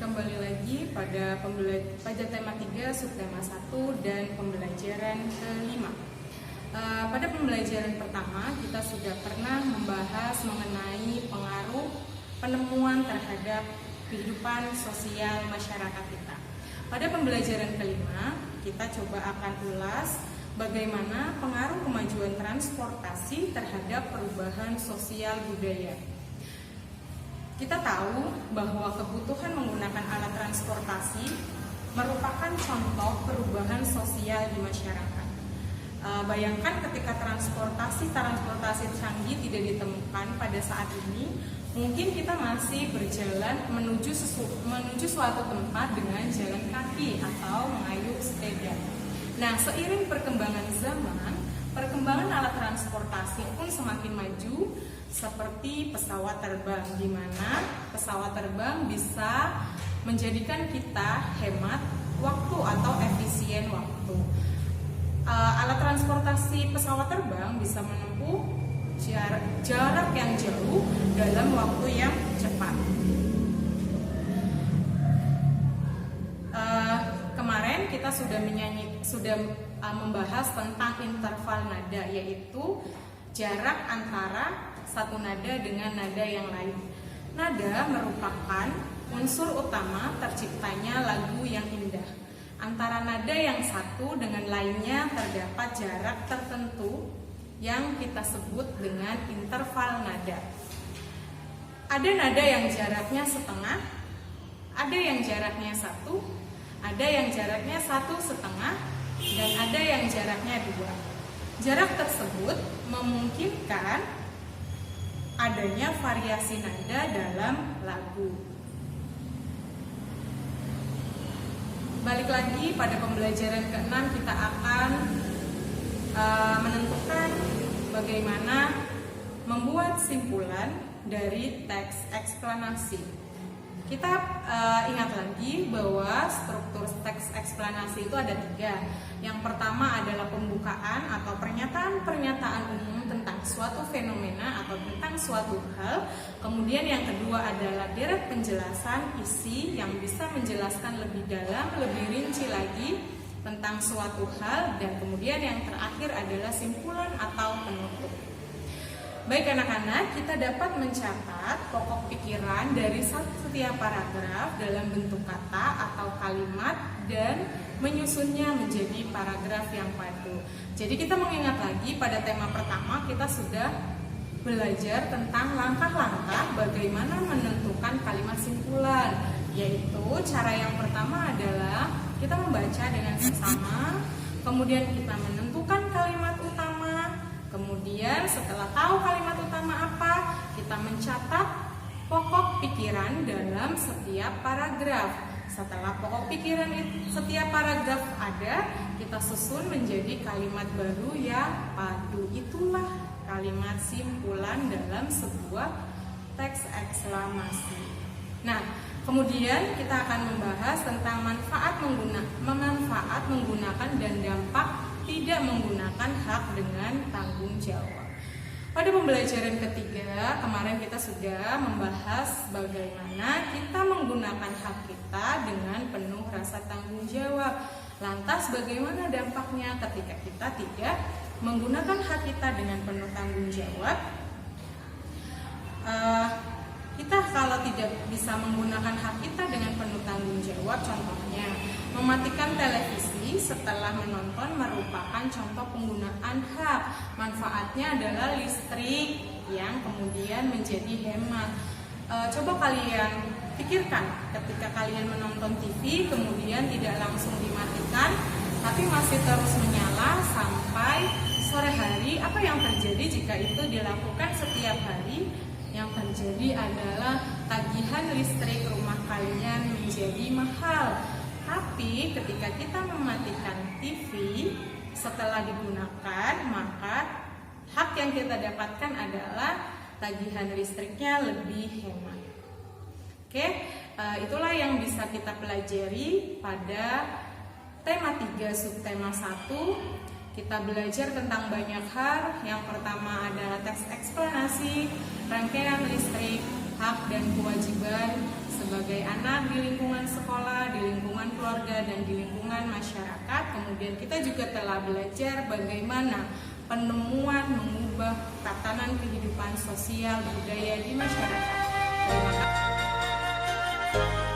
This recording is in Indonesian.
Kembali lagi pada tema 3 subtema 1 dan pembelajaran kelima. Pada pembelajaran pertama kita sudah pernah membahas mengenai pengaruh penemuan terhadap kehidupan sosial masyarakat kita. Pada pembelajaran kelima kita coba akan ulas bagaimana pengaruh kemajuan transportasi terhadap perubahan sosial budaya. Kita tahu bahwa kebutuhan menggunakan alat transportasi merupakan contoh perubahan sosial di masyarakat. Bayangkan ketika transportasi canggih tidak ditemukan pada saat ini, mungkin kita masih berjalan menuju suatu tempat dengan jalan kaki atau mengayuh sepeda. Nah, seiring perkembangan zaman, perkembangan alat transportasi pun semakin maju, seperti pesawat terbang, di mana pesawat terbang bisa menjadikan kita hemat waktu atau efisien waktu. Alat transportasi pesawat terbang bisa menempuh jarak yang jauh dalam waktu yang cepat. Kemarin kita sudah membahas tentang interval nada, yaitu jarak antara satu nada dengan nada yang lain. Nada merupakan unsur utama terciptanya lagu yang indah. Antara nada yang satu dengan lainnya terdapat jarak tertentu yang kita sebut dengan interval nada. Ada nada yang jaraknya setengah, ada yang jaraknya satu, ada yang jaraknya 1,5, dan ada yang jaraknya 2. Jarak tersebut memungkinkan adanya variasi nada dalam lagu. Balik lagi pada pembelajaran ke-6, kita akan menentukan bagaimana membuat simpulan dari teks eksplanasi. Kita ingat lagi bahwa struktur teks eksplanasi itu ada 3. Yang pertama adalah pembukaan atau pernyataan umum tentang suatu fenomena atau tentang suatu hal. Kemudian yang kedua adalah deret penjelasan isi yang bisa menjelaskan lebih dalam, lebih rinci lagi tentang suatu hal. Dan kemudian yang terakhir adalah simpulan atau penutup. Baik anak-anak, kita dapat mencatat pokok pikiran dari setiap paragraf dalam bentuk kata atau kalimat dan menyusunnya menjadi paragraf yang padu. Jadi kita mengingat lagi pada tema pertama kita sudah belajar tentang langkah-langkah bagaimana menentukan kalimat simpulan, yaitu cara yang pertama adalah kita membaca dengan seksama, kemudian kita menentukan kalimat utama, kemudian setelah tahu kalimat utama apa, kita mencatat pokok pikiran dalam setiap paragraf. Setelah pokok pikiran setiap paragraf ada, kita susun menjadi kalimat baru yang padu. Itulah kalimat simpulan dalam sebuah teks eksklamasi. Nah, kemudian kita akan membahas tentang manfaat menggunakan dan dampak tidak menggunakan hak dengan tanggung jawab. Pada pembelajaran ketiga, kemarin kita sudah membahas bagaimana kita menggunakan hak kita dengan penuh rasa tanggung jawab. Lantas bagaimana dampaknya ketika kita tidak menggunakan hak kita dengan penuh tanggung jawab? Kita kalau tidak bisa menggunakan hak kita dengan penuh tanggung jawab, contohnya mematikan televisi setelah menonton merupakan contoh penggunaan hak. Manfaatnya adalah listrik yang kemudian menjadi hemat. Coba kalian pikirkan ketika kalian menonton TV kemudian tidak langsung dimatikan tapi masih terus menyala sampai sore hari, apa yang terjadi jika itu dilakukan setiap hari? Yang terjadi adalah tagihan listrik rumah kalian menjadi mahal. Tapi ketika kita mematikan TV setelah digunakan, maka hak yang kita dapatkan adalah tagihan listriknya lebih hemat. Oke, itulah yang bisa kita pelajari pada tema 3 subtema 1. Kita belajar tentang banyak hal. Yang pertama adalah teks eksplanasi, rangkaian listrik, hak dan kewajiban sebagai anak di lingkungan sekolah, di lingkungan keluarga, dan di lingkungan masyarakat. Kemudian kita juga telah belajar bagaimana penemuan mengubah tatanan kehidupan sosial budaya di masyarakat. Terima kasih.